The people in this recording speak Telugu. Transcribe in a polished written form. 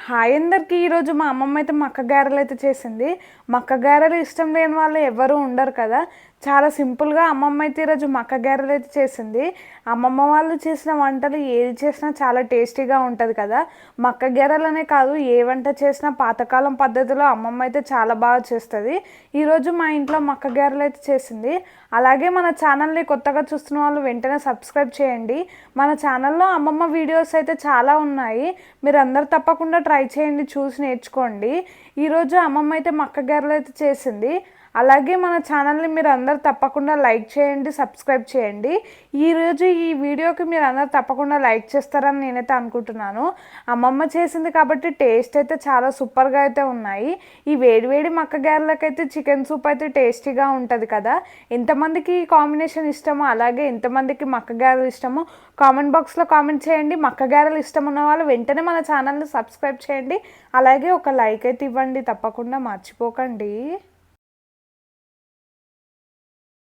హాయ్ అందరికీ. ఈరోజు మా అమ్మమ్మ అయితే మక్క గారెలు అయితే చేసింది. మక్క గారెలు ఇష్టం లేని వాళ్ళు ఎవరు ఉండరు కదా. చాలా సింపుల్గా అమ్మమ్మ అయితే ఈరోజు మక్క గారెలు అయితే చేసింది. అమ్మమ్మ వాళ్ళు చేసిన వంటలు ఏది చేసినా చాలా టేస్టీగా ఉంటుంది కదా. మక్క గారెలనే కాదు, ఏ వంట చేసినా పాతకాలం పద్ధతిలో అమ్మమ్మ అయితే చాలా బాగా చేస్తుంది. ఈరోజు మా ఇంట్లో మక్క గారెలు అయితే చేసింది. అలాగే మన ఛానల్ని కొత్తగా చూస్తున్న వాళ్ళు వెంటనే సబ్స్క్రైబ్ చేయండి. మన ఛానల్లో అమ్మమ్మ వీడియోస్ అయితే చాలా ఉన్నాయి, మీరు అందరు తప్పకుండా ట్రై చేయండి, చూసి నేర్చుకోండి. ఈరోజు అమ్మమ్మ అయితే మక్క గారెలు అయితే చేసింది. అలాగే మన ఛానల్ని మీరు అందరు తప్పకుండా లైక్ చేయండి, సబ్స్క్రైబ్ చేయండి. ఈరోజు ఈ వీడియోకి మీరు అందరు తప్పకుండా లైక్ చేస్తారని నేనైతే అనుకుంటున్నాను. అమ్మమ్మ చేసింది కాబట్టి టేస్ట్ అయితే చాలా సూపర్గా అయితే ఉన్నాయి. ఈ వేడివేడి మక్క గారెలకైతే చికెన్ సూప్ అయితే టేస్టీగా ఉంటుంది కదా. ఎంతమందికి ఈ కాంబినేషన్ ఇష్టమో, అలాగే ఎంతమందికి మక్క గారెలు ఇష్టమో కామెంట్ బాక్స్లో కామెంట్ చేయండి. మక్క గారెలు ఇష్టం ఉన్న వాళ్ళు వెంటనే మన ఛానల్ని సబ్స్క్రైబ్ చేయండి. అలాగే ఒక లైక్ అయితే ఇవ్వండి, తప్పకుండా మర్చిపోకండి.